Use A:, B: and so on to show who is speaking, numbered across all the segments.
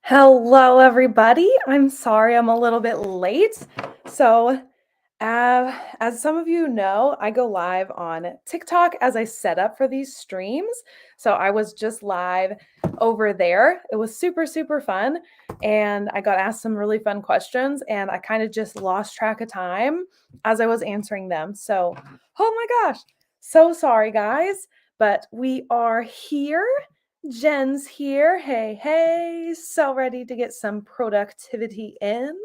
A: Hello, everybody. I'm sorry I'm a little bit late. So, as some of you know, I go live on TikTok as I set up for these streams. So, I was just live over there. It was super, super fun. And I got asked some really fun questions, and I kind of just lost track of time as I was answering them. So, oh my gosh. So sorry, guys. But we are here. Jen's here. Hey, hey. So ready to get some productivity in.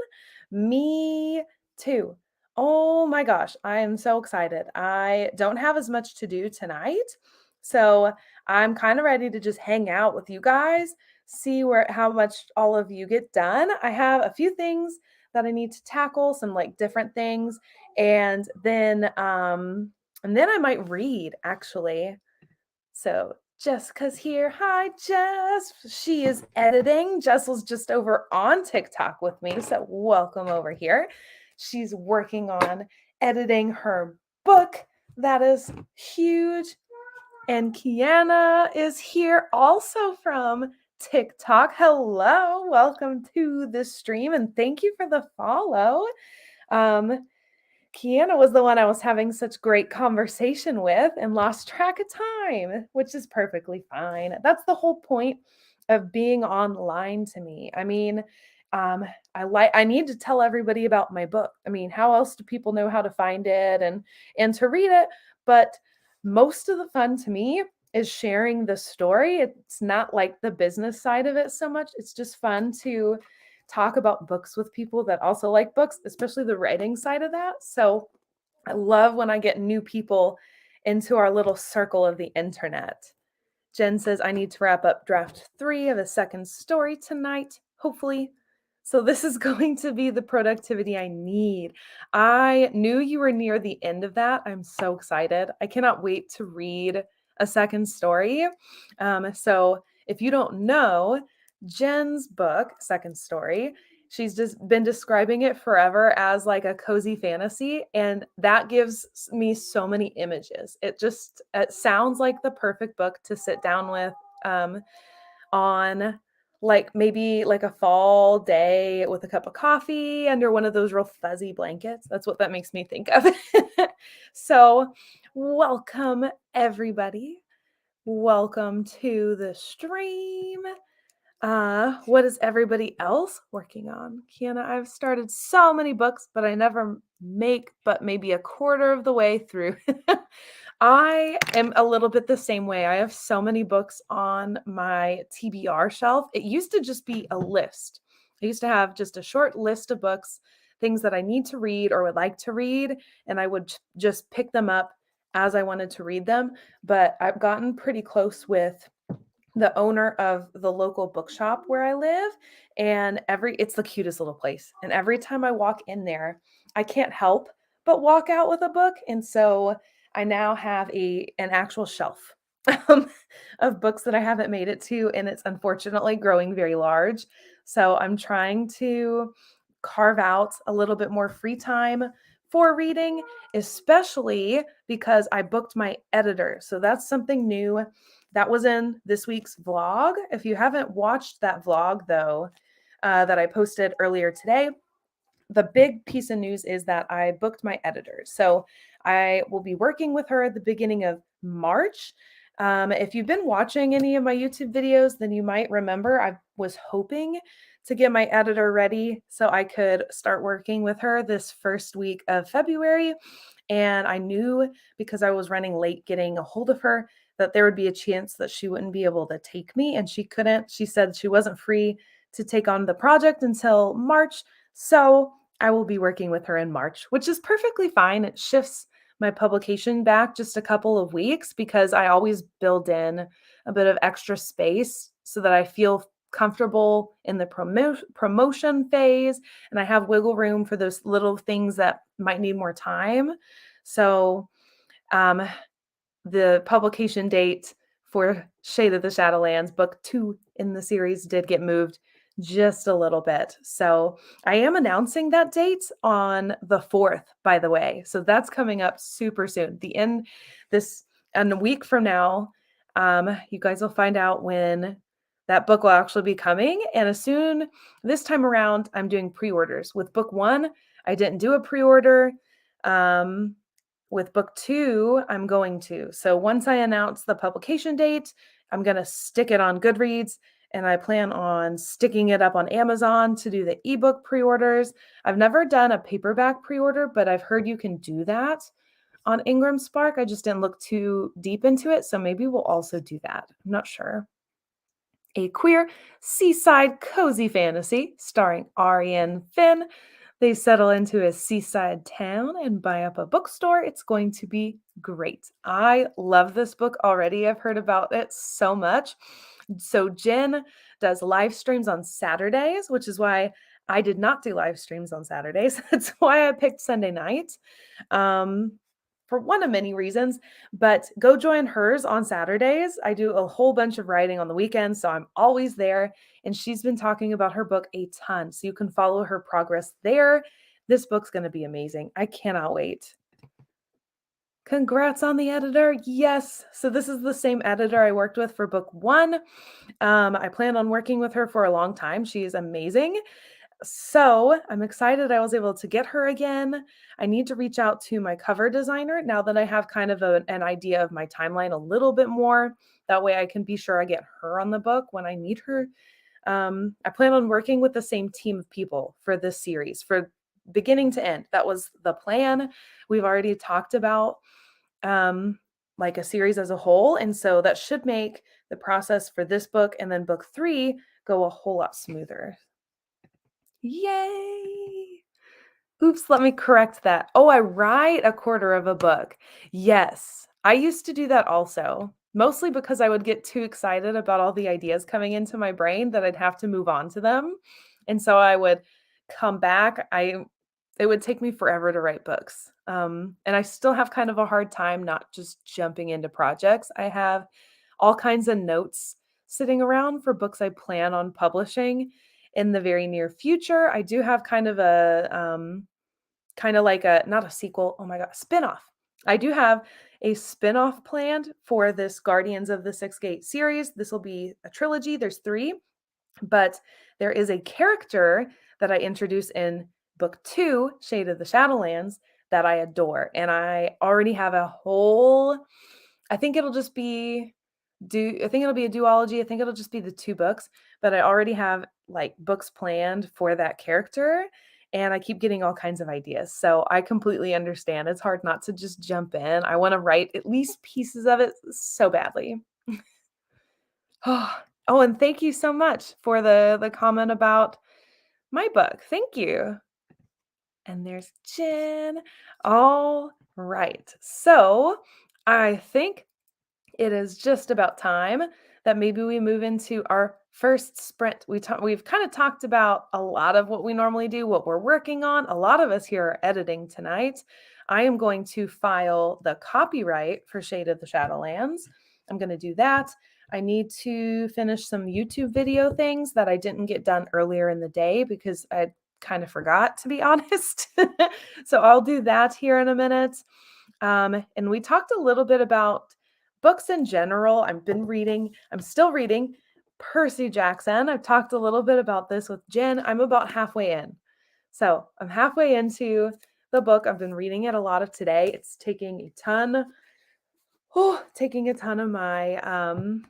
A: Me too. Oh my gosh, I am so excited. I don't have as much to do tonight. So I'm kind of ready to just hang out with you guys, see how much all of you get done. I have a few things that I need to tackle, some like different things, and then I might read actually. So Jessica's here. Hi, Jess. She is editing. Jess was just over on TikTok with me. So welcome over here. She's working on editing her book. That is huge. And Kiana is here also from TikTok. Hello. Welcome to the stream. And thank you for the follow. Kiana was the one I was having such great conversation with and lost track of time, which is perfectly fine. That's the whole point of being online to me. I mean, um, I need to tell everybody about my book. I mean, how else do people know how to find it and to read it? But most of the fun to me is sharing the story. It's not like the business side of it so much. It's just fun to talk about books with people that also like books, especially the writing side of that. So I love when I get new people into our little circle of the internet. Jen says, I need to wrap up draft 3 of a second story tonight, hopefully. So this is going to be the productivity I need. I knew you were near the end of that. I'm so excited. I cannot wait to read a second story. So if you don't know, Jen's book, Second Story, she's just been describing it forever as like a cozy fantasy, and that gives me so many images. It sounds like the perfect book to sit down with on like maybe like a fall day with a cup of coffee under one of those real fuzzy blankets. That's what that makes me think of. So welcome everybody. Welcome to the stream. What is everybody else working on? Kiana, I've started so many books, but I never make but maybe a quarter of the way through. I am a little bit the same way. I have so many books on my TBR shelf. It used to just be a list. I used to have just a short list of books, things that I need to read or would like to read, and I would just pick them up as I wanted to read them. But I've gotten pretty close with the owner of the local bookshop where I live, and it's the cutest little place. And every time I walk in there, I can't help but walk out with a book. And so I now have an actual shelf um, of books that I haven't made it to, and it's unfortunately growing very large. So I'm trying to carve out a little bit more free time for reading, especially because I booked my editor. So that's something new. That was in this week's vlog. If you haven't watched that vlog, though, that I posted earlier today, the big piece of news is that I booked my editor. So I will be working with her at the beginning of March. If you've been watching any of my YouTube videos, then you might remember I was hoping to get my editor ready so I could start working with her this first week of February. And I knew because I was running late getting a hold of her that there would be a chance that she wouldn't be able to take me. And she couldn't. She said she wasn't free to take on the project until March. So I will be working with her in March, which is perfectly fine. It shifts my publication back just a couple of weeks because I always build in a bit of extra space so that I feel comfortable in the promotion phase and I have wiggle room for those little things that might need more time. So the publication date for Shade of the Shadowlands, book 2 in the series, did get moved just a little bit. So I am announcing that date on the 4th, by the way. So that's coming up super soon. This And a week from now, you guys will find out when that book will actually be coming. And this time around, I'm doing pre-orders. With book one, I didn't do a pre-order. Um, with book two, I'm going to. So once I announce the publication date, I'm going to stick it on Goodreads, and I plan on sticking it up on Amazon to do the ebook pre-orders. I've never done a paperback pre-order, but I've heard you can do that on Ingram Spark. I just didn't look too deep into it, so maybe we'll also do that. I'm not sure. A queer seaside cozy fantasy starring Ari and Finn. They settle into a seaside town and buy up a bookstore. It's going to be great. I love this book already. I've heard about it so much. So Jen does live streams on Saturdays, which is why I did not do live streams on Saturdays. That's why I picked Sunday night. For one of many reasons, but go join hers on Saturdays. I do a whole bunch of writing on the weekends, so I'm always there. And she's been talking about her book a ton, so you can follow her progress there. This book's going to be amazing. I cannot wait. Congrats on the editor. Yes. So this is the same editor I worked with for book one. I plan on working with her for a long time. She is amazing. So I'm excited I was able to get her again. I need to reach out to my cover designer now that I have kind of an idea of my timeline a little bit more. That way I can be sure I get her on the book when I meet her. I plan on working with the same team of people for this series, for beginning to end. That was the plan. We've already talked about like a series as a whole. And so that should make the process for this book and then book three go a whole lot smoother. Yay! Oops, let me correct that. Oh, I write a quarter of a book. Yes, I used to do that also, mostly because I would get too excited about all the ideas coming into my brain that I'd have to move on to them. And so I would come back. It would take me forever to write books. And I still have kind of a hard time not just jumping into projects. I have all kinds of notes sitting around for books I plan on publishing in the very near future. I do have kind of kind of like not a sequel, oh my god, spinoff. I do have a spinoff planned for this Guardians of the Six Gate series. This will be a trilogy. There's three, but there is a character that I introduce in book two, Shade of the Shadowlands, that I adore. And I already have I think it'll just be I think it'll be a duology. I think it'll just be the two books, but I already have like books planned for that character, and I keep getting all kinds of ideas. So I completely understand. It's hard not to just jump in. I want to write at least pieces of it so badly. Oh, and thank you so much for the comment about my book. Thank you. And there's Jen. All right. So I think it is just about time that maybe we move into our first sprint. We've kind of talked about a lot of what we normally do, what we're working on. A lot of us here are editing tonight. I am going to file the copyright for Shade of the Shadowlands. I'm going to do that. I need to finish some YouTube video things that I didn't get done earlier in the day because I kind of forgot, to be honest. So I'll do that here in a minute. And we talked a little bit about books in general. I'm still reading Percy Jackson. I've talked a little bit about this with Jen. I'm about halfway in. So I'm halfway into the book. I've been reading it a lot of today. It's taking a ton of my, I'm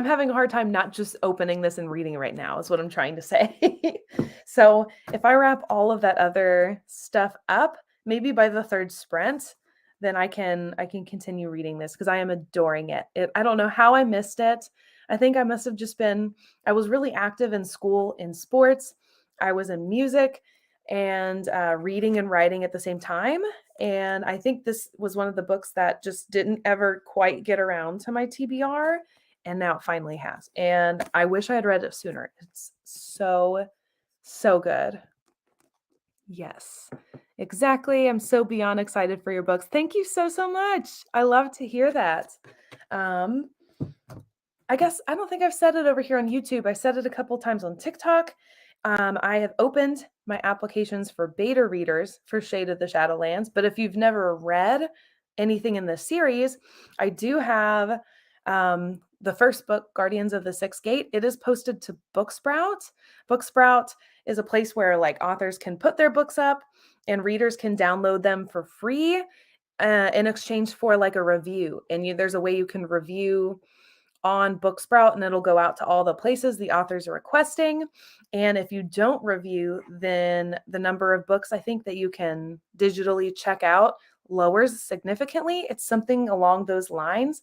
A: having a hard time not just opening this and reading it right now is what I'm trying to say. So if I wrap all of that other stuff up, maybe by the third sprint, then I can continue reading this because I am adoring it. I don't know how I missed it. I think I must have just I was really active in school in sports. I was in music and reading and writing at the same time. And I think this was one of the books that just didn't ever quite get around to my TBR. And now it finally has. And I wish I had read it sooner. It's so, so good. Yes, exactly. I'm so beyond excited for your books. Thank you so, so much. I love to hear that. I guess I don't think I've said it over here on YouTube. I said it a couple times on TikTok. I have opened my applications for beta readers for Shade of the Shadowlands. But if you've never read anything in this series, I do have the first book, Guardians of the Sixth Gate. It is posted to Booksprout. Booksprout is a place where like authors can put their books up and readers can download them for free in exchange for like a review. And there's a way you can review on Booksprout and it'll go out to all the places the authors are requesting. And if you don't review, then the number of books I think that you can digitally check out lowers significantly. It's something along those lines.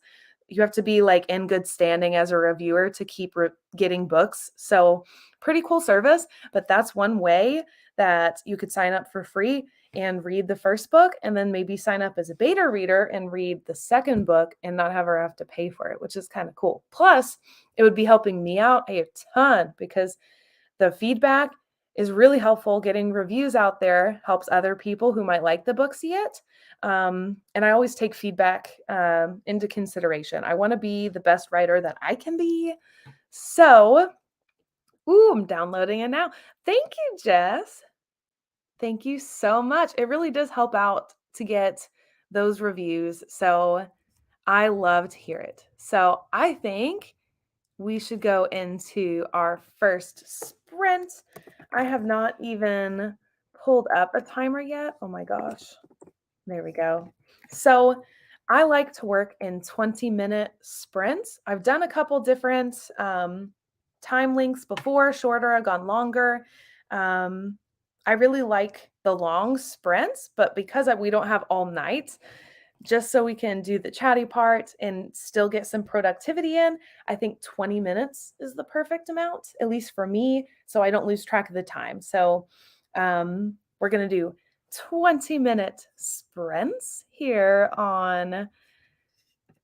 A: You have to be like in good standing as a reviewer to keep getting books. So pretty cool service, but that's one way that you could sign up for free and read the first book and then maybe sign up as a beta reader and read the second book and not ever have to pay for it, which is kind of cool. Plus, it would be helping me out a ton because the feedback is really helpful. Getting reviews out there helps other people who might like the book see it. And I always take feedback into consideration. I want to be the best writer that I can be. So, I'm downloading it now. Thank you, Jess. Thank you so much. It really does help out to get those reviews. So I love to hear it. So I think we should go into our first sprint. I have not even pulled up a timer yet. Oh my gosh. There we go. So I like to work in 20-minute sprints. I've done a couple different time links before, shorter, I've gone longer. I really like the long sprints, but because we don't have all night, just so we can do the chatty part and still get some productivity in, I think 20 minutes is the perfect amount, at least for me, so I don't lose track of the time. So we're going to do 20-minute sprints here on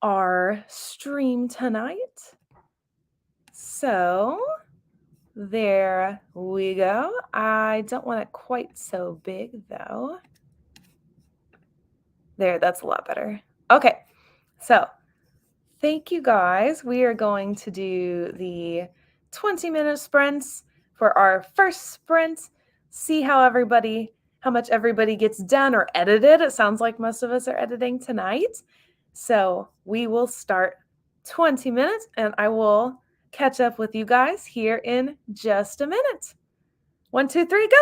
A: our stream tonight. So there we go. I don't want it quite so big though. There, that's a lot better. Okay, so thank you guys. We are going to do the 20-minute sprints for our first sprint. See how much everybody gets done or edited. It sounds like most of us are editing tonight. So we will start 20 minutes and I will catch up with you guys here in just a minute. 1, 2, 3, go.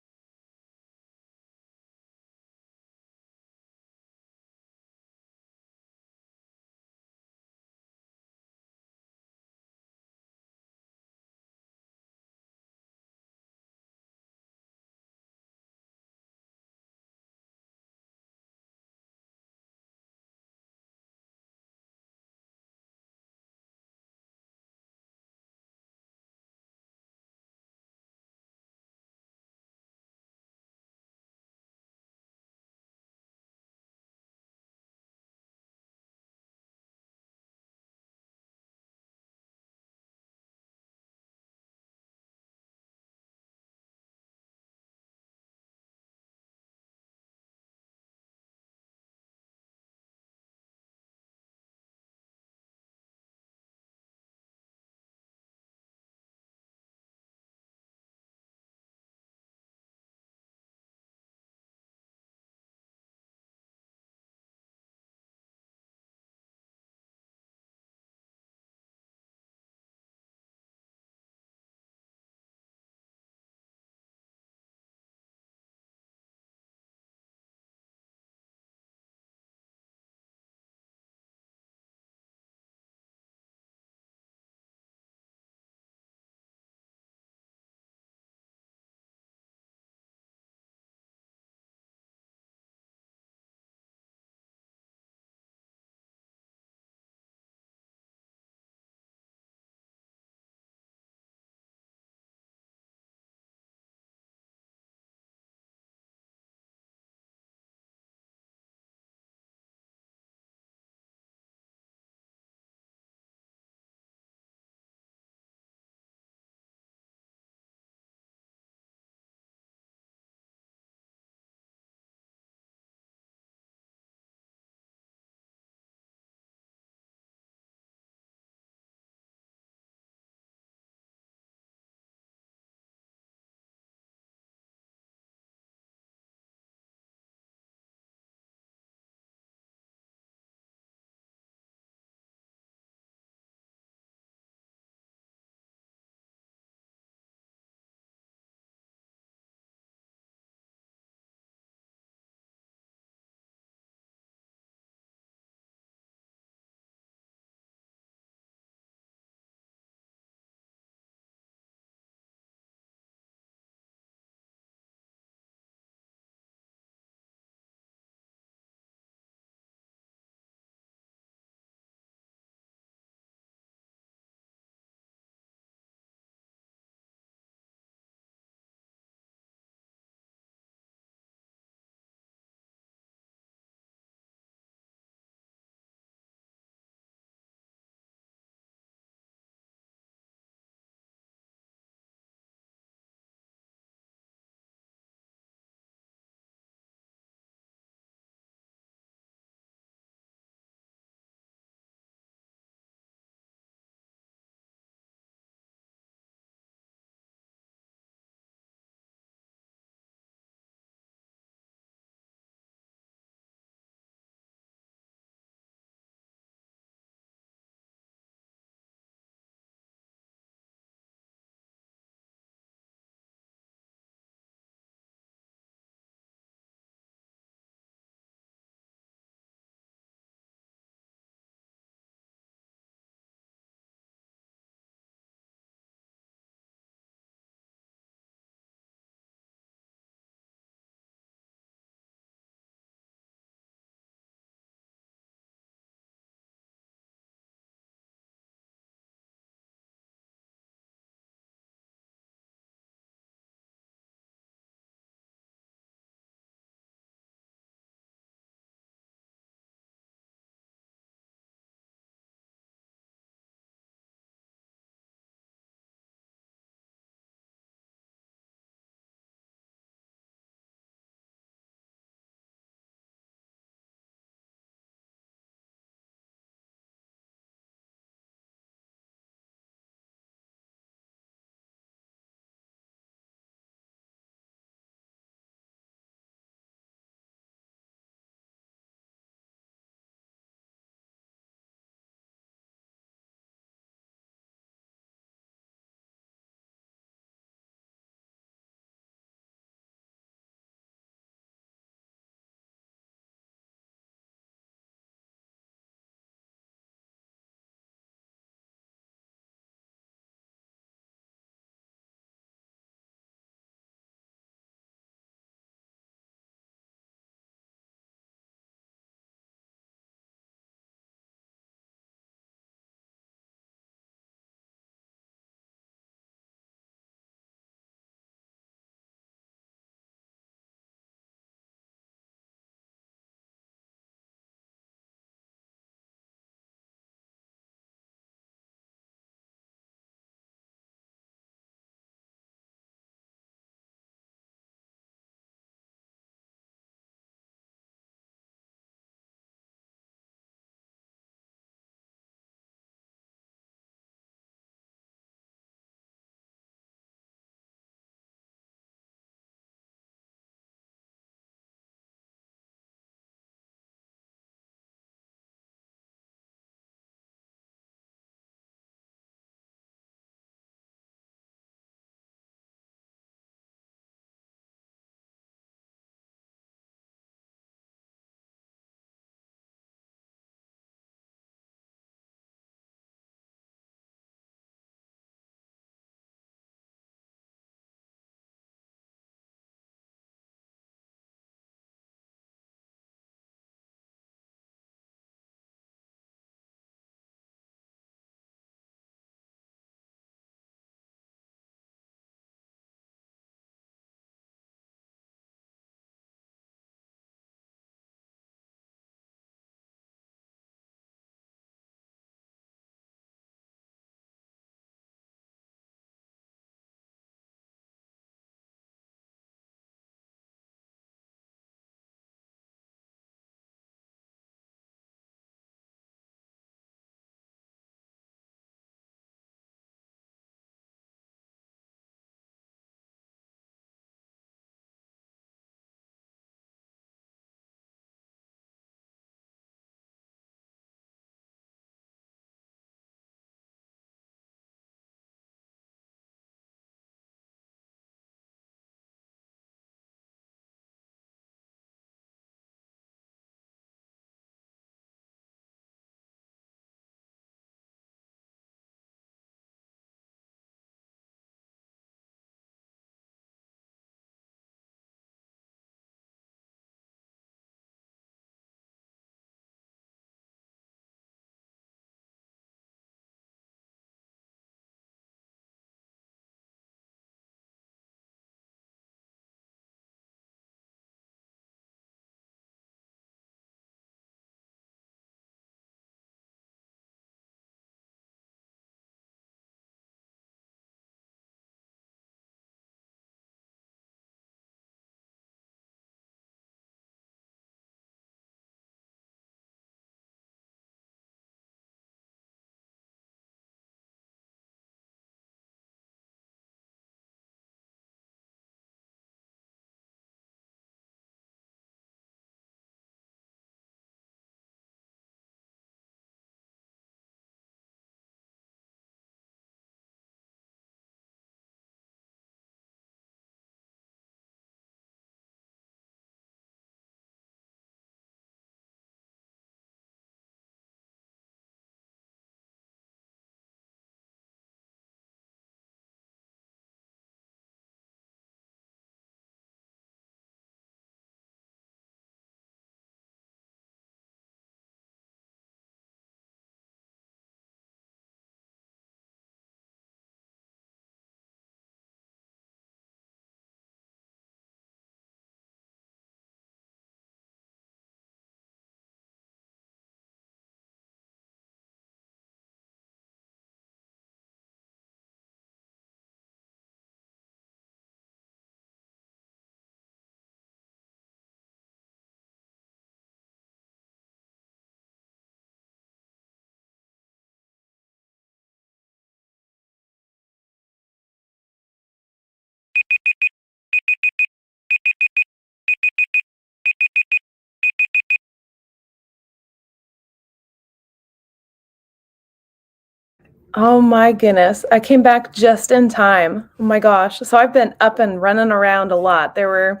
A: Oh my goodness. I came back just in time. Oh my gosh. So I've been up and running around a lot. There were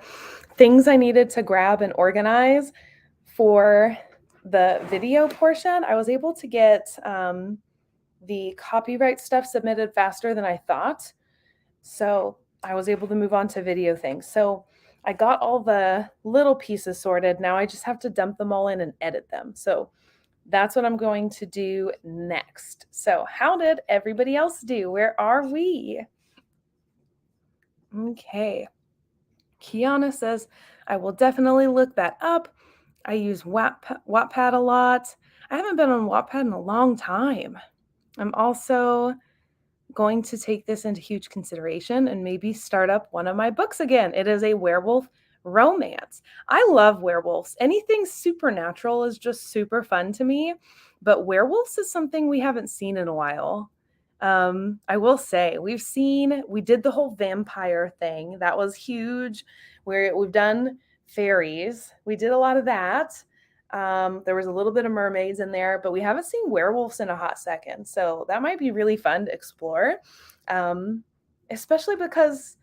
A: things I needed to grab and organize for the video portion. I was able to get the copyright stuff submitted faster than I thought. So I was able to move on to video things. So I got all the little pieces sorted. Now I just have to dump them all in and edit them. So that's what I'm going to do next. So, how did everybody else do? Where are we? Okay. Kiana says, I will definitely look that up. I use Wattpad a lot. I haven't been on Wattpad in a long time. I'm also going to take this into huge consideration and maybe start up one of my books again. It is a werewolf romance. I love werewolves. Anything supernatural is just super fun to me, but werewolves is something we haven't seen in a while. I will say we did the whole vampire thing. That was huge. We've done fairies. We did a lot of that. There was a little bit of mermaids in there, but we haven't seen werewolves in a hot second. So that might be really fun to explore. Especially because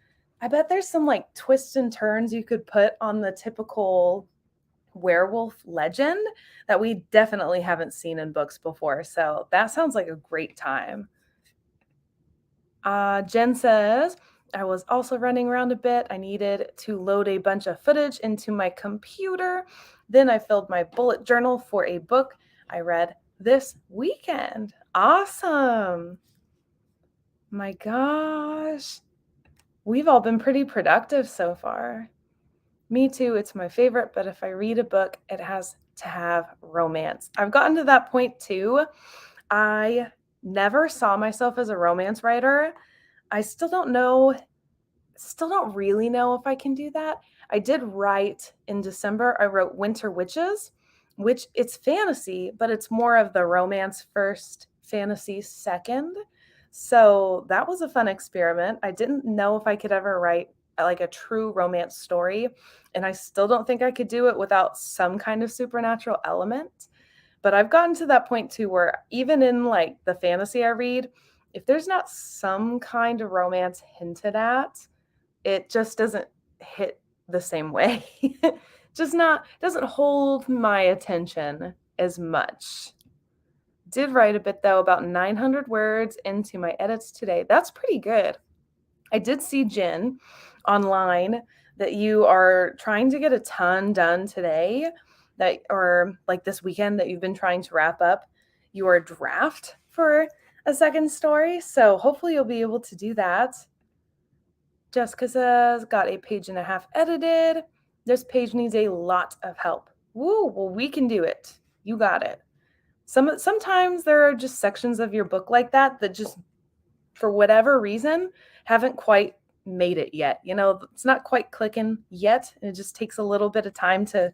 A: I bet there's some like twists and turns you could put on the typical werewolf legend that we definitely haven't seen in books before. So that sounds like a great time. Jen says, I was also running around a bit. I needed to load a bunch of footage into my computer. Then I filled my bullet journal for a book I read this weekend. Awesome. My gosh. We've all been pretty productive so far. Me too. It's my favorite, but if I read a book, it has to have romance. I've gotten to that point too. I never saw myself as a romance writer. I still don't really know if I can do that. I did write in December, I wrote Winter Witches, which it's fantasy, but it's more of the romance first, fantasy second. So that was a fun experiment. I didn't know if I could ever write like a true romance story, and I still don't think I could do it without some kind of supernatural element. But I've gotten to that point too where even in like the fantasy I read, if there's not some kind of romance hinted at, it just doesn't hit the same way. Just not doesn't hold my attention as much. Did write a bit though, about 900 words into my edits today. That's pretty good. I did see Jen online that you are trying to get a ton done today, that or like this weekend, that you've been trying to wrap up your draft for a second story. So hopefully you'll be able to do that. Jessica says, got a page and a half edited. This page needs a lot of help. Woo, well, we can do it. You got it. Sometimes there are just sections of your book like that just, for whatever reason, haven't quite made it yet. You know, it's not quite clicking yet. It just takes a little bit of time to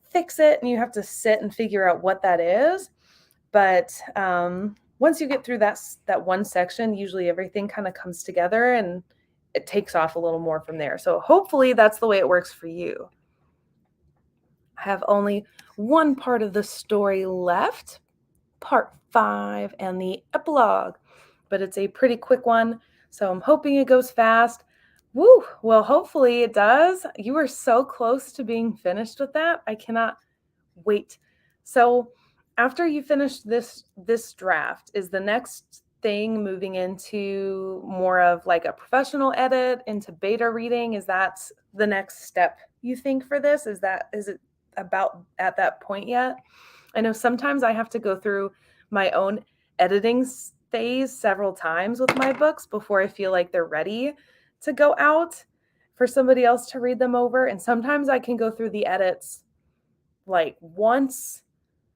A: fix it, and you have to sit and figure out what that is. But once you get through that one section, usually everything kind of comes together and it takes off a little more from there. So hopefully that's the way it works for you. I have only one part of the story left, part 5 and the epilogue, but it's a pretty quick one. So I'm hoping it goes fast. Woo! Well, hopefully it does. You are so close to being finished with that. I cannot wait. So after you finish this draft, is the next thing moving into more of like a professional edit, into beta reading? Is that the next step you think for this? Is it about at that point yet? I know sometimes I have to go through my own editing phase several times with my books before I feel like they're ready to go out for somebody else to read them over. And sometimes I can go through the edits like once,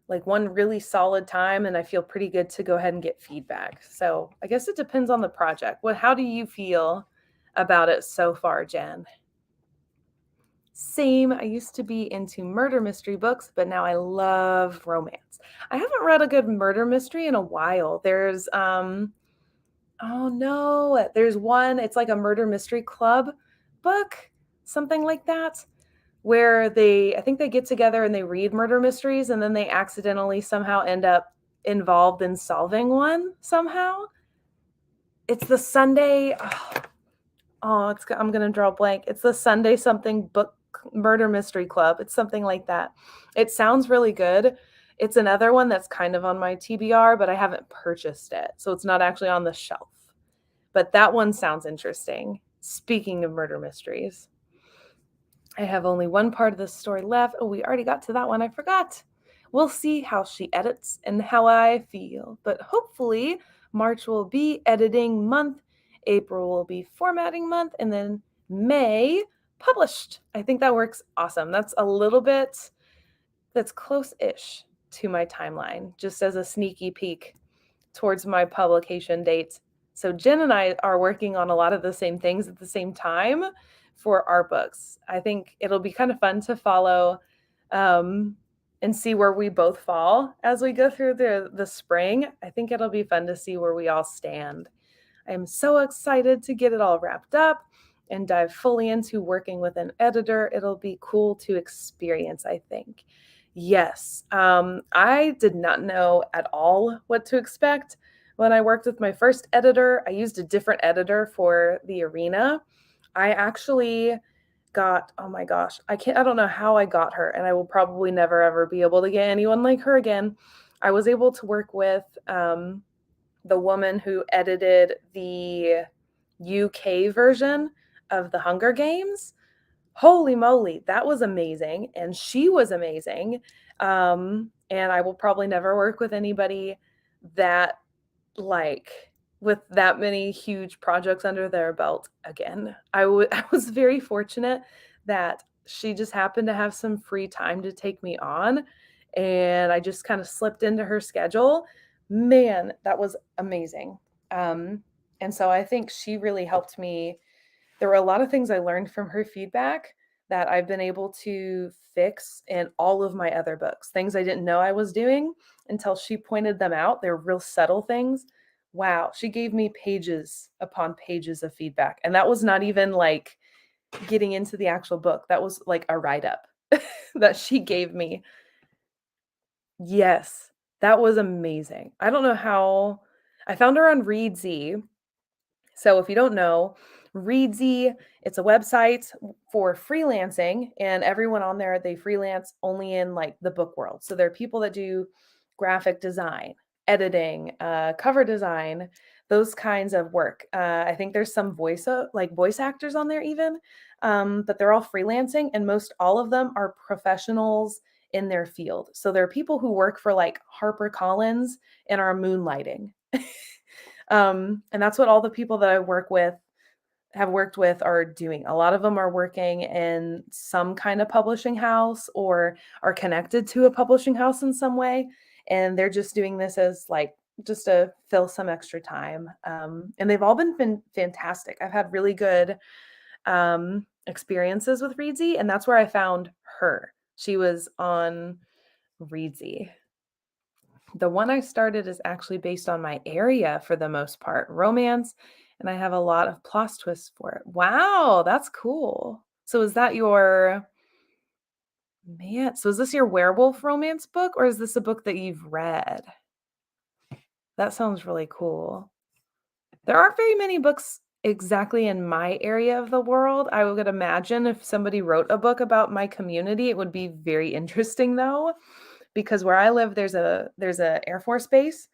A: like one really solid time, and I feel pretty good to go ahead and get feedback. So I guess it depends on the project. How do you feel about it so far, Jen? Same. I used to be into murder mystery books, but now I love romance. I haven't read a good murder mystery in a while. There's oh no, there's one, it's like a murder mystery club book, something like that, where I think they get together and they read murder mysteries, and then they accidentally somehow end up involved in solving one somehow. It's the Sunday. I'm gonna draw a blank. It's the Sunday something book murder mystery club. It's something like that. It sounds really good. It's another one that's kind of on my TBR, but I haven't purchased it, so it's not actually on the shelf. But that one sounds interesting. Speaking of murder mysteries, I have only one part of the story left. Oh, we already got to that one. I forgot. We'll see how she edits and how I feel. But hopefully, March will be editing month, April will be formatting month, and then May published. I think that works awesome. That's a little bit, that's close-ish to my timeline, just as a sneaky peek towards my publication dates. So Jen and I are working on a lot of the same things at the same time for our books. I think it'll be kind of fun to follow and see where we both fall as we go through the spring. I think it'll be fun to see where we all stand. I'm so excited to get it all wrapped up and dive fully into working with an editor. It'll be cool to experience, I think. Yes, I did not know at all what to expect when I worked with my first editor. I used a different editor for the arena. I actually got, oh my gosh, I don't know how I got her, and I will probably never ever be able to get anyone like her again. I was able to work with the woman who edited the UK version of the Hunger Games. Holy moly, that was amazing. And she was amazing. And I will probably never work with anybody that, like, with that many huge projects under their belt again. I was very fortunate that she just happened to have some free time to take me on, and I just kind of slipped into her schedule. Man, that was amazing. And so I think she really helped me. There were a lot of things I learned from her feedback that I've been able to fix in all of my other books. Things I didn't know I was doing until she pointed them out. They're real subtle things. Wow, she gave me pages upon pages of feedback. And that was not even like getting into the actual book. That was like a write-up that she gave me. Yes, that was amazing. I don't know how I found her on Readsy. So if you don't know, Readsy, it's a website for freelancing, and everyone on there, they freelance only in like the book world. So there are people that do graphic design, editing, cover design, those kinds of work. I think there's some voice actors on there even, but they're all freelancing, and most all of them are professionals in their field. So there are people who work for like HarperCollins and are moonlighting. And that's what all the people that I have worked with are doing. A lot of them are working in some kind of publishing house or are connected to a publishing house in some way. And they're just doing this as like just to fill some extra time. And they've all been fantastic. I've had really good experiences with Readsy, and that's where I found her. She was on Readsy. The one I started is actually based on my area for the most part, romance, and I have a lot of plot twists for it. Wow, that's cool. So is that your man? So is this your werewolf romance book, or is this a book that you've read? That sounds really cool. There aren't very many books exactly in my area of the world. I would imagine if somebody wrote a book about my community, it would be very interesting though, because where I live, there's a Air Force base.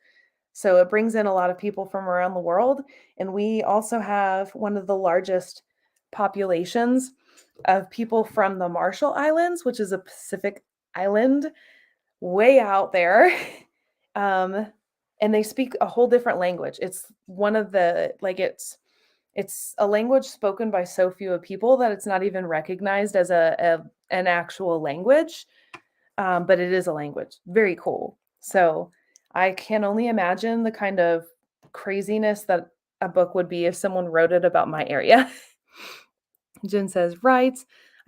A: So it brings in a lot of people from around the world. And we also have one of the largest populations of people from the Marshall Islands, which is a Pacific island way out there. And they speak a whole different language. It's one of the, like, it's a language spoken by so few people that it's not even recognized as an actual language. But it is a language. Very cool. So I can only imagine the kind of craziness that a book would be if someone wrote it about my area. Jen says, right.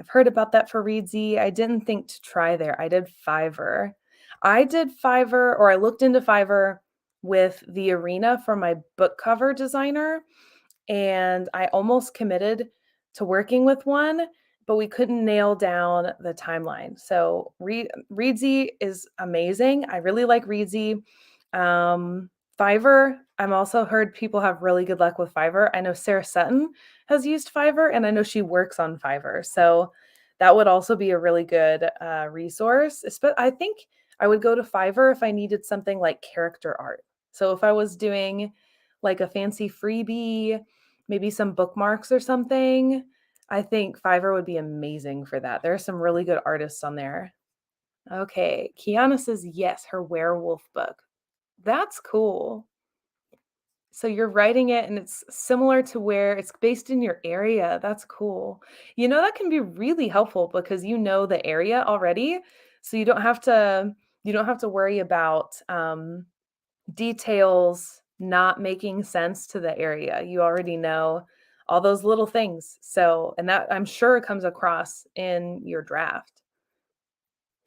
A: I've heard about that for Readsy. I didn't think to try there. I did Fiverr. Or I looked into Fiverr with the arena for my book cover designer, and I almost committed to working with one, but we couldn't nail down the timeline. So Readsy is amazing. I really like Readsy. Fiverr, I'm also heard people have really good luck with Fiverr. I know Sarah Sutton has used Fiverr, and I know she works on Fiverr. So that would also be a really good resource. I think I would go to Fiverr if I needed something like character art. So if I was doing like a fancy freebie, maybe some bookmarks or something, I think Fiverr would be amazing for that. There are some really good artists on there. Okay, Kiana says yes, her werewolf book. That's cool. So you're writing it and it's similar to where it's based in your area. That's cool. That can be really helpful because you know the area already. So you don't have to worry about details not making sense to the area. You already know all those little things. So, and that I'm sure comes across in your draft.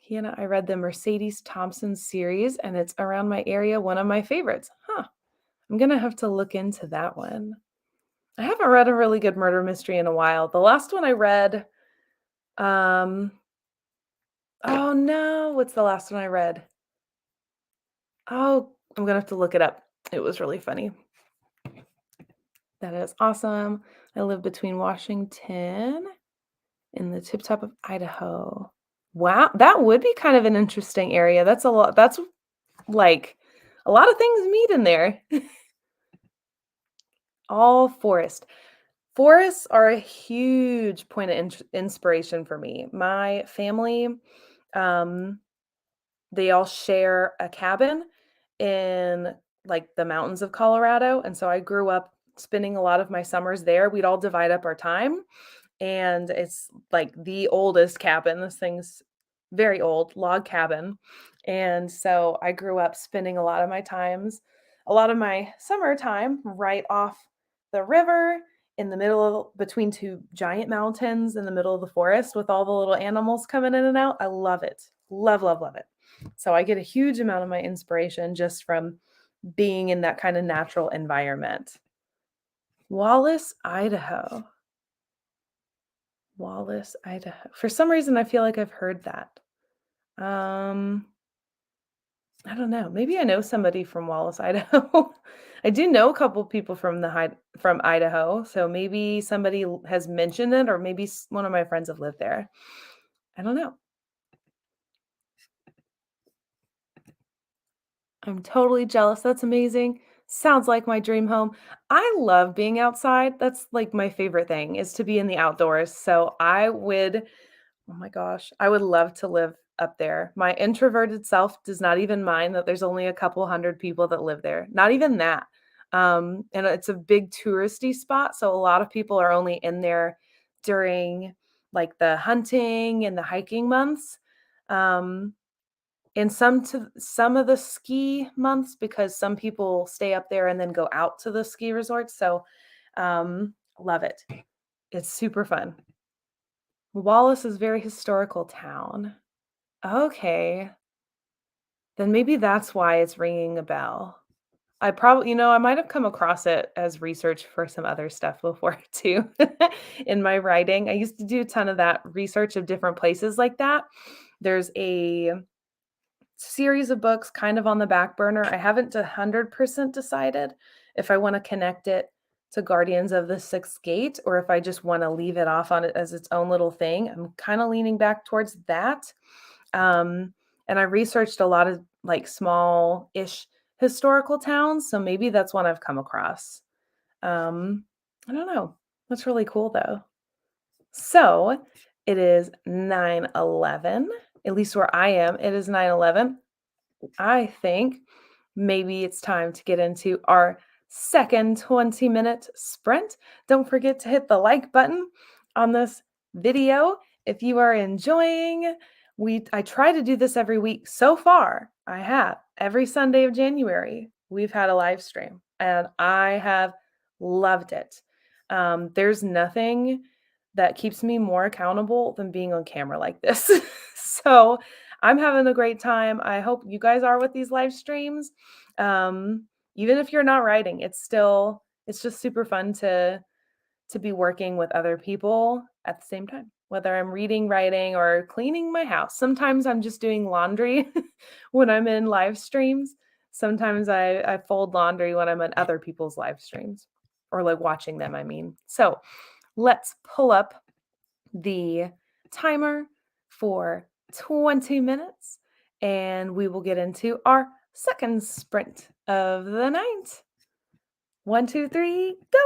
A: Kiana, I read the Mercedes Thompson series and it's around my area, one of my favorites. Huh. I'm gonna have to look into that one. I haven't read a really good murder mystery in a while. The last one I read, um, oh no, what's the last one I read? Oh, I'm gonna have to look it up. It was really funny. That is awesome. I live between Washington and the tip top of Idaho. Wow, that would be kind of an interesting area. That's a lot. That's like a lot of things meet in there. All forest. Forests are a huge point of inspiration for me. My family, um, they all share a cabin in like the mountains of Colorado. And so I grew up spending a lot of my summers there. We'd all divide up our time and it's like the oldest cabin. This thing's very old, log cabin. And so I grew up spending a lot of my summertime right off the river in the middle of between two giant mountains in the middle of the forest with all the little animals coming in and out. I love it. Love, love, love it. So I get a huge amount of my inspiration just from being in that kind of natural environment. Wallace, Idaho. Wallace, Idaho. For some reason, I feel like I've heard that. Um, I don't know. Maybe I know somebody from Wallace, Idaho. I do know a couple people from Idaho, so maybe somebody has mentioned it, or maybe one of my friends have lived there. I don't know. I'm totally jealous. That's amazing. Sounds like my dream home. I love being outside. That's like my favorite thing is to be in the outdoors. So oh my gosh, I would love to live up there. My introverted self does not even mind that there's only a couple hundred people that live there. Not even that. And it's a big touristy spot, so a lot of people are only in there during like the hunting and the hiking months. Um, and some of the ski months because some people stay up there and then go out to the ski resorts. So, love it. It's super fun. Wallace is very historical town. Okay. Then maybe that's why it's ringing a bell. I might have come across it as research for some other stuff before too in my writing. I used to do a ton of that research of different places like that. There's a series of books kind of on the back burner. I haven't 100% decided if I want to connect it to Guardians of the Sixth Gate or if I just want to leave it off on it as its own little thing. I'm kind of leaning back towards that. And I researched a lot of like small-ish historical towns, so maybe that's one I've come across. I don't know. That's really cool though. So it is 9:11. At least where I am, it is 9:11. I think maybe it's time to get into our second 20-minute sprint. Don't forget to hit the like button on this video if you are enjoying. I try to do this every week. So far, I have every Sunday of January. We've had a live stream and I have loved it. There's nothing that keeps me more accountable than being on camera like this. So I'm having a great time. I hope you guys are with these live streams. Even if you're not writing, it's just super fun to be working with other people at the same time, whether I'm reading, writing, or cleaning my house. Sometimes I'm just doing laundry when I'm in live streams. Sometimes I fold laundry when I'm in other people's live streams or like watching them, I mean. So let's pull up the timer for 20 minutes and we will get into our second sprint of the night. 1, 2, 3, go.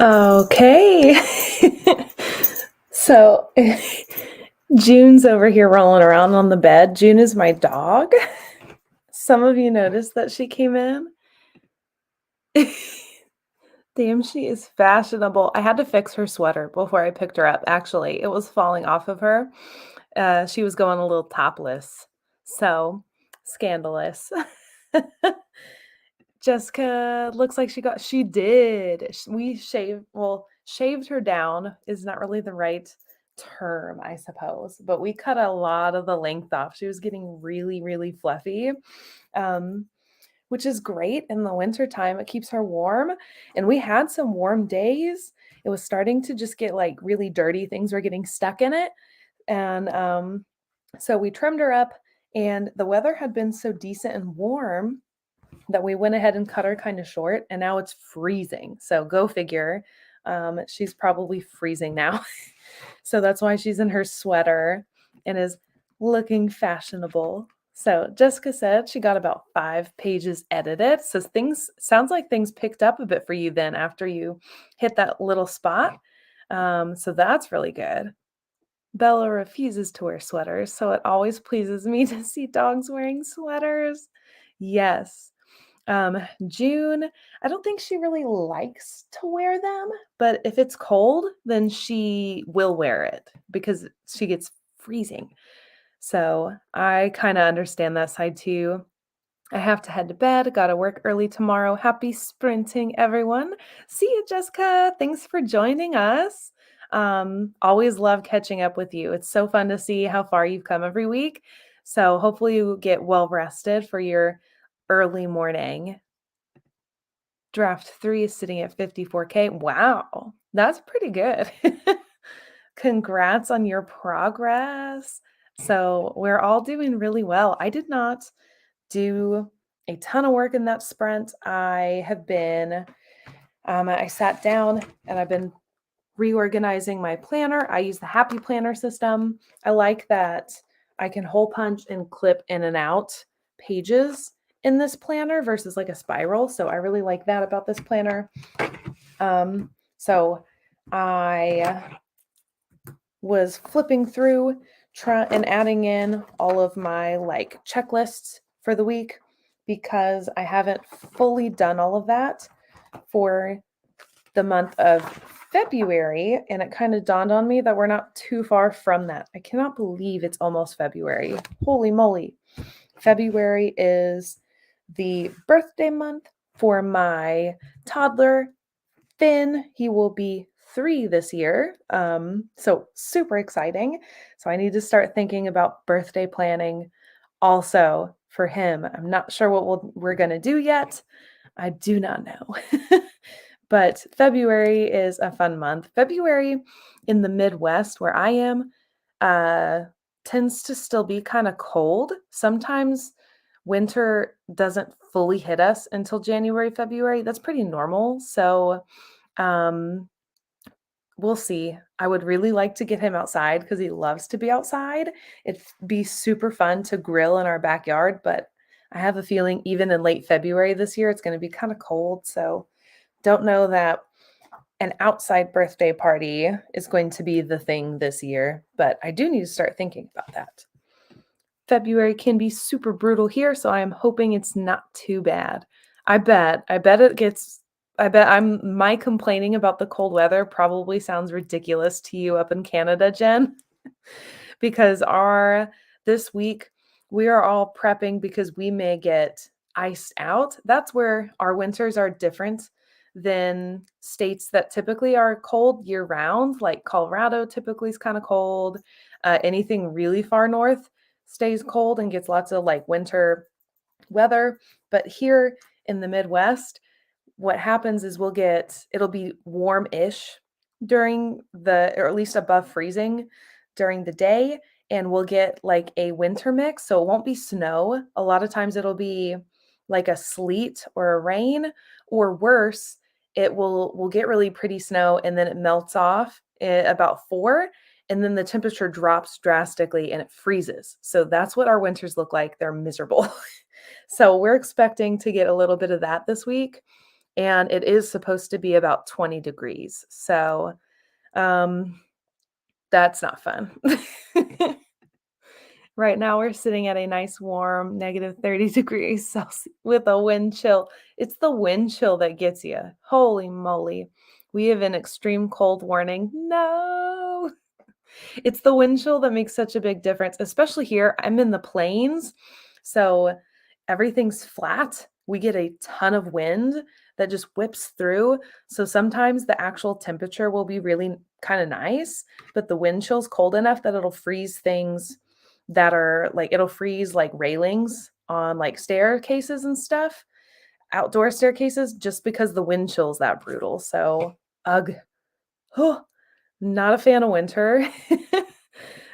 A: Okay. So June's over here rolling around on the bed. June is my dog. Some of you noticed that she came in. Damn, she is fashionable. I had to fix her sweater before I picked her up, actually. It was falling off of her. She was going a little topless. So scandalous. Jessica looks like she did. We shaved her down is not really the right term, I suppose, but we cut a lot of the length off. She was getting really, really fluffy, um, which is great in the winter time. It keeps her warm, and we had some warm days. It was starting to just get like really dirty. Things were getting stuck in it, and so we trimmed her up, and the weather had been so decent and warm that we went ahead and cut her kind of short, and now it's freezing. So go figure. She's probably freezing now. So that's why she's in her sweater and is looking fashionable. So Jessica said she got about 5 pages edited. So things sounds like things picked up a bit for you then after you hit that little spot. So that's really good. Bella refuses to wear sweaters, so it always pleases me to see dogs wearing sweaters. Yes. June, I don't think she really likes to wear them, but if it's cold, then she will wear it because she gets freezing. So I kind of understand that side too. I have to head to bed. Got to work early tomorrow. Happy sprinting, everyone. See you, Jessica. Thanks for joining us. Always love catching up with you. It's so fun to see how far you've come every week. So hopefully you get well rested for your early morning. Draft 3 is sitting at 54K. Wow, that's pretty good. Congrats on your progress. So we're all doing really well. I did not do a ton of work in that sprint. I have been, I sat down and I've been reorganizing my planner. I use the Happy Planner system. I like that I can hole punch and clip in and out pages in this planner versus like a spiral. So I really like that about this planner. So I was flipping through and adding in all of my like checklists for the week because I haven't fully done all of that for the month of February, and it kind of dawned on me that we're not too far from that. I cannot believe it's almost February. Holy moly. February is the birthday month for my toddler, Finn. He will be 3 this year. So super exciting. So I need to start thinking about birthday planning also for him. I'm not sure what we're going to do yet. I do not know. But February is a fun month. February in the Midwest, where I am, tends to still be kind of cold. Sometimes winter doesn't fully hit us until January, February. That's pretty normal. So um, we'll see. I would really like to get him outside because he loves to be outside. It'd be super fun to grill in our backyard, but I have a feeling even in late February this year, it's going to be kind of cold. So don't know that an outside birthday party is going to be the thing this year, but I do need to start thinking about that. February can be super brutal here, so I am hoping it's not too bad. I bet my complaining about the cold weather probably sounds ridiculous to you up in Canada, Jen, because this week we are all prepping because we may get iced out. That's where our winters are different than states that typically are cold year round, like Colorado typically is kind of cold. Anything really far north stays cold and gets lots of like winter weather. But here in the Midwest, what happens is it'll be warm-ish or at least above freezing during the day, and we'll get like a winter mix. So it won't be snow. A lot of times it'll be like a sleet or a rain, or worse, we'll get really pretty snow and then it melts off at about 4, and then the temperature drops drastically and it freezes. So that's what our winters look like. They're miserable. So we're expecting to get a little bit of that this week. and it is supposed to be about 20 degrees. So, um, that's not fun. Right now, we're sitting at a nice warm -30 degrees Celsius with a wind chill. It's the wind chill that gets you. Holy moly. We have an extreme cold warning. No. It's the wind chill that makes such a big difference, especially here. I'm in the plains, so everything's flat. We get a ton of wind that just whips through. So sometimes the actual temperature will be really kind of nice, but the wind chill's cold enough that it'll freeze things that are like it'll freeze like railings on like staircases and stuff, outdoor staircases, just because the wind chill's that brutal. So, ugh. Not a fan of winter.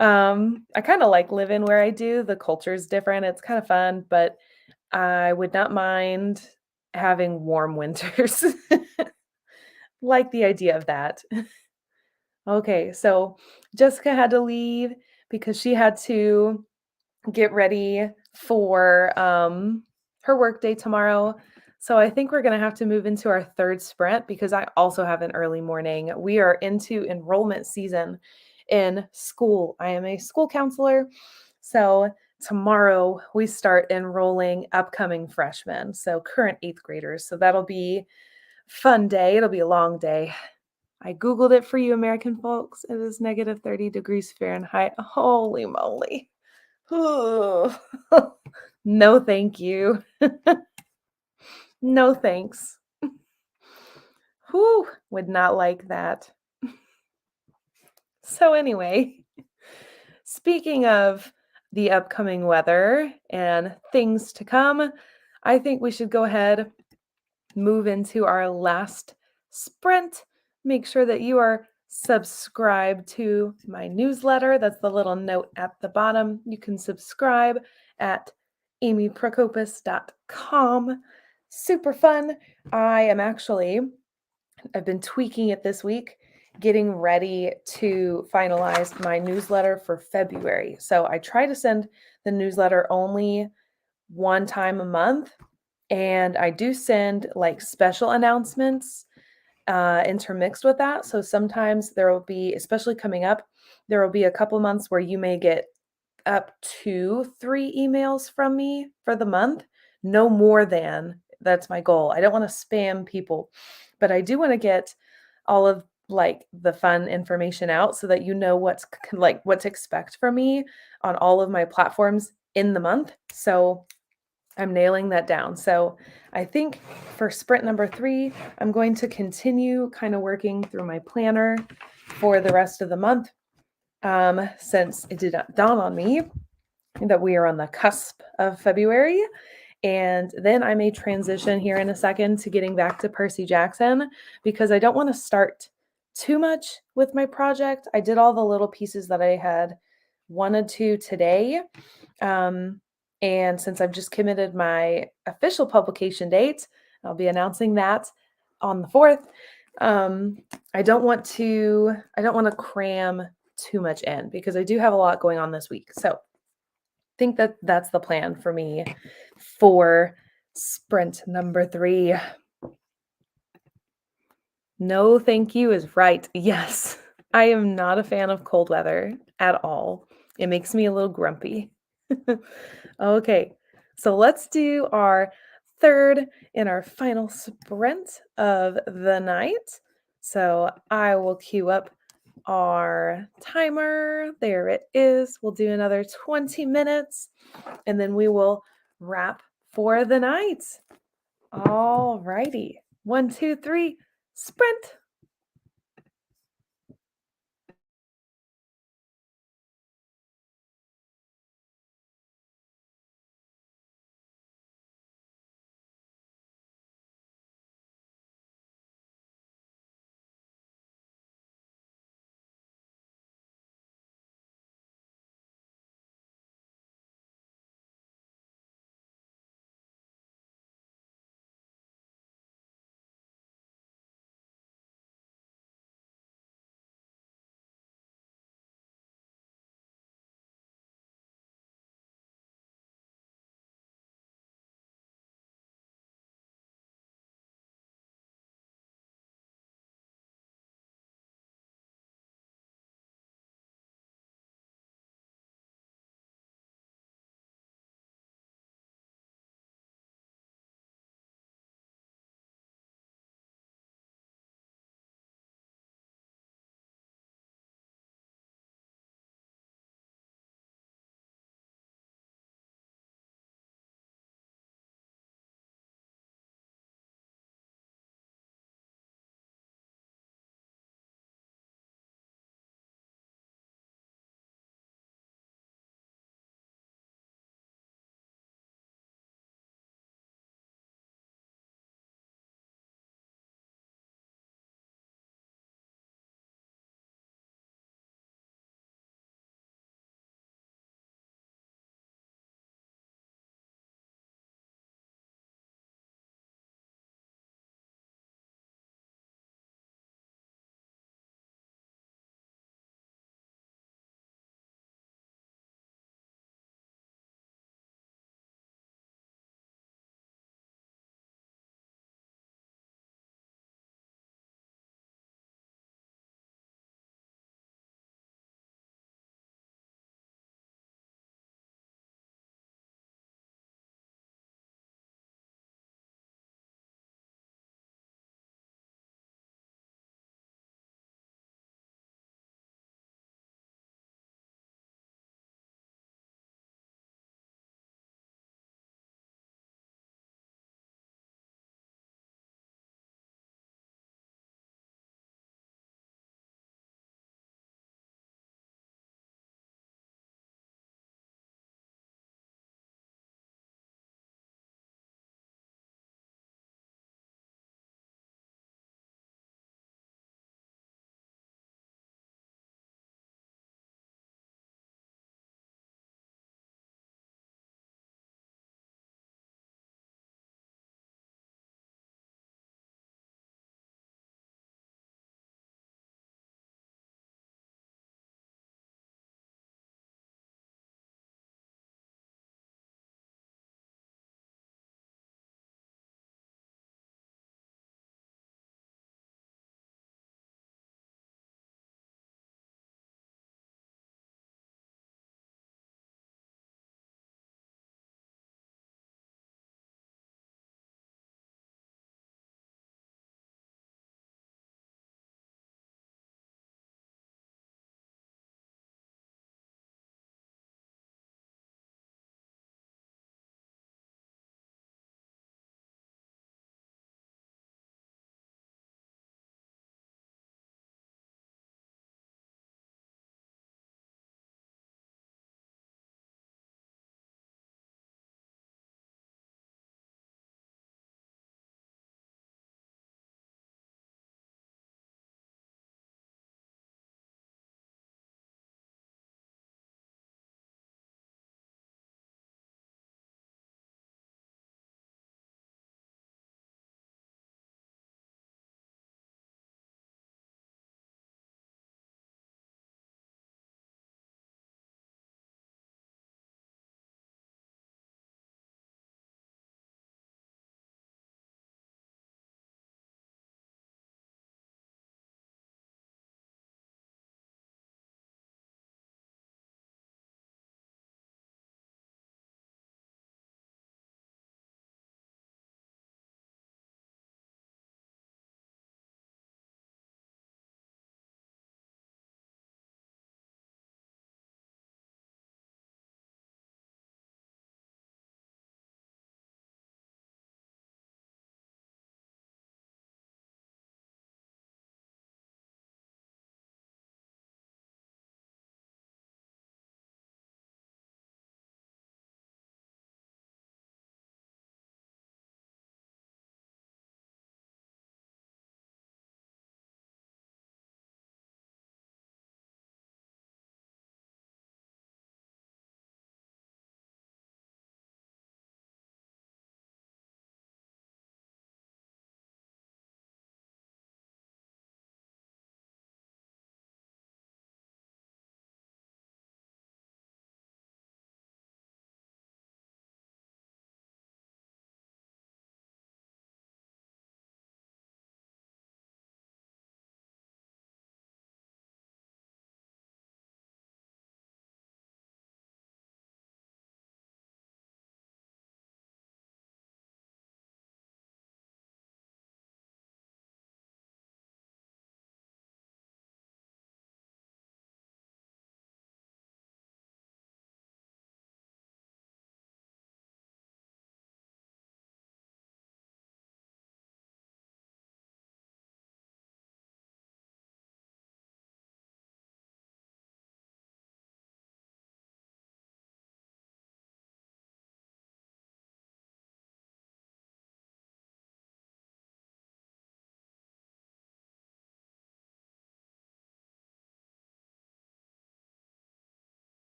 A: I kinda like living where I do, the culture's different, it's kinda fun, but I would not mind having warm winters. Like the idea of that. Okay, so Jessica had to leave because she had to get ready for, her workday tomorrow. So I think we're gonna have to move into our 3rd sprint because I also have an early morning. We are into enrollment season in school. I am a school counselor, so tomorrow we start enrolling upcoming freshmen, so current 8th graders. So that'll be fun day. It'll be a long day. I Googled it for you American folks. It is -30 degrees Fahrenheit. Holy moly. Ooh. No, thank you. No, thanks. Whew, would not like that. So anyway, speaking of the upcoming weather and things to come, I think we should go ahead, move into our last sprint. Make sure that you are subscribed to my newsletter. That's the little note at the bottom. You can subscribe at amyprokopis.com. Super fun. I've been tweaking it this week, getting ready to finalize my newsletter for February. So I try to send the newsletter only one time a month, and I do send like special announcements intermixed with that. So sometimes there will be, especially coming up, there will be a couple months where you may get up to 3 emails from me for the month, no more than. That's my goal. I don't wanna spam people, but I do wanna get all of, like, the fun information out so that you know what to expect from me on all of my platforms in the month, so I'm nailing that down. So, I think for sprint number 3, I'm going to continue kinda working through my planner for the rest of the month, since it did not dawn on me that we are on the cusp of February. And then I may transition here in a second to getting back to Percy Jackson because I don't want to start too much with my project. I did all the little pieces that I had wanted to today. Um, and since I've just committed my official publication date, I'll be announcing that on the 4th. Um, I don't want to cram too much in because I do have a lot going on this week. So think that that's the plan for me for sprint number 3. No, thank you is right. Yes, I am not a fan of cold weather at all. It makes me a little grumpy. Okay, so let's do our 3rd and our final sprint of the night. So I will queue up our timer. There it is. We'll do another 20 minutes and then we will wrap for the night. All righty. 1, 2, 3, sprint.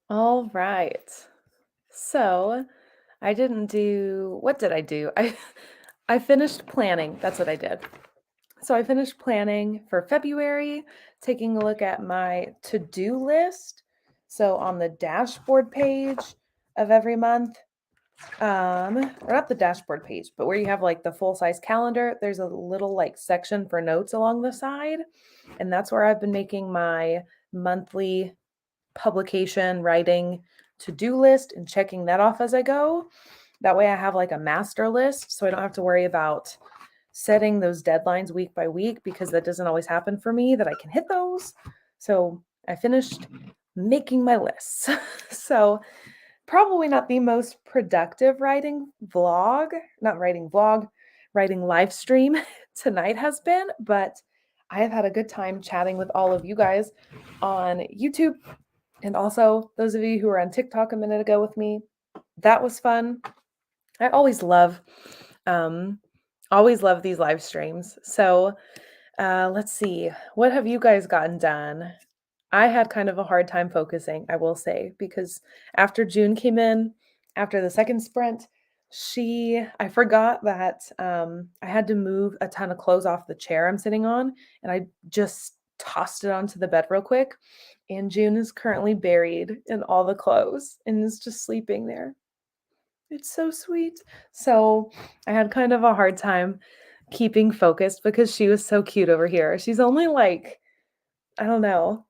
A: All right. So what did I do? I finished planning. That's what I did. So I finished planning for February, taking a look at my to-do list. So on the dashboard page of every month, or not the dashboard page, but where you have like the full-size calendar, there's a little like section for notes along the side. And that's where I've been making my monthly publication writing to-do list and checking that off as I go. That way I have like a master list so I don't have to worry about setting those deadlines week by week because that doesn't always happen for me that I can hit those. So I finished making my lists. So probably not the most productive writing live stream tonight has been, but I have had a good time chatting with all of you guys on YouTube and also those of you who were on TikTok a minute ago with me. That was fun. I always love these live streams. So let's see, what have you guys gotten done? I had kind of a hard time focusing, I will say, because after June came in, after the second sprint, I forgot that I had to move a ton of clothes off the chair I'm sitting on, and I just tossed it onto the bed real quick. And June is currently buried in all the clothes and is just sleeping there. It's so sweet. So I had kind of a hard time keeping focused because she was so cute over here. She's only like, I don't know,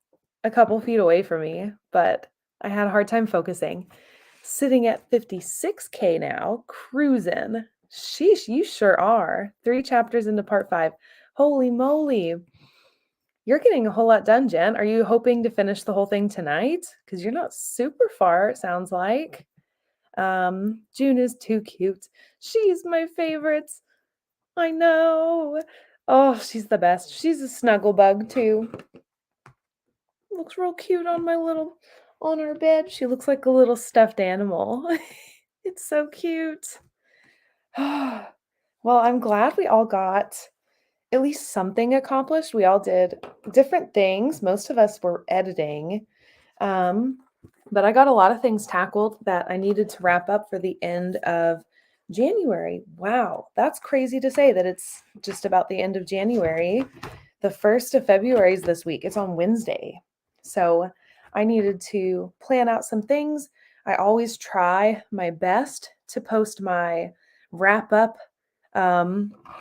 A: a couple feet away from me, but I had a hard time focusing. Sitting at 56K now, cruising. Sheesh, you sure are. 3 chapters into part 5. Holy moly. You're getting a whole lot done, Jen. Are you hoping to finish the whole thing tonight? Because you're not super far, it sounds like. June is too cute. She's my favorite. I know. Oh, she's the best. She's a snuggle bug too. Looks real cute on her bed. She looks like a little stuffed animal. It's so cute. Well, I'm glad we all got at least something accomplished. We all did different things. Most of us were editing. Um, but I got a lot of things tackled that I needed to wrap up for the end of January. Wow, that's crazy to say that it's just about the end of January. The 1st of February is this week. It's on Wednesday. So I needed to plan out some things. I always try my best to post my wrap up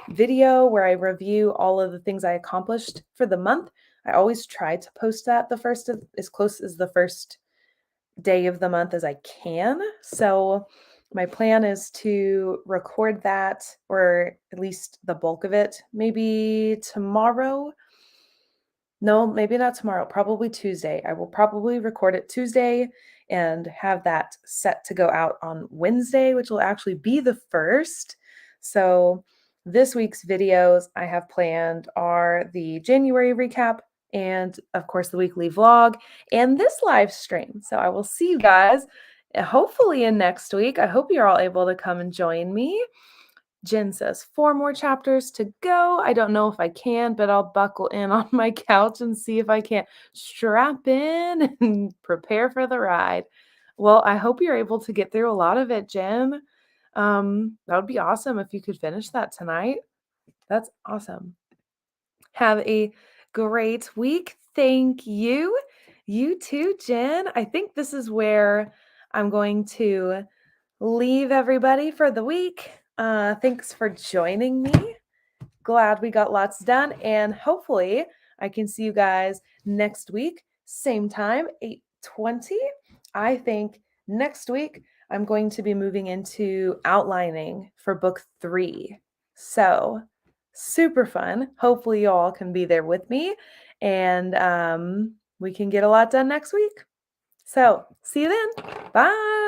A: video where I review all of the things I accomplished for the month. I always try to post that as close as the first day of the month as I can. So my plan is to record that, or at least the bulk of it, maybe tomorrow. No, maybe not tomorrow, probably Tuesday. I will probably record it Tuesday and have that set to go out on Wednesday, which will actually be the 1st. So this week's videos I have planned are the January recap and, of course, the weekly vlog and this live stream. So I will see you guys hopefully in next week. I hope you're all able to come and join me. Jen says 4 more chapters to go. I don't know if I can, but I'll buckle in on my couch and see if I can't strap in and prepare for the ride. Well, I hope you're able to get through a lot of it, Jen. That would be awesome if you could finish that tonight. That's awesome. Have a great week. Thank you. You too, Jen. I think this is where I'm going to leave everybody for the week. Thanks for joining me. Glad we got lots done, and hopefully I can see you guys next week, same time, 8:20. I think next week I'm going to be moving into outlining for book 3. So super fun. Hopefully you all can be there with me, and we can get a lot done next week. So see you then. Bye.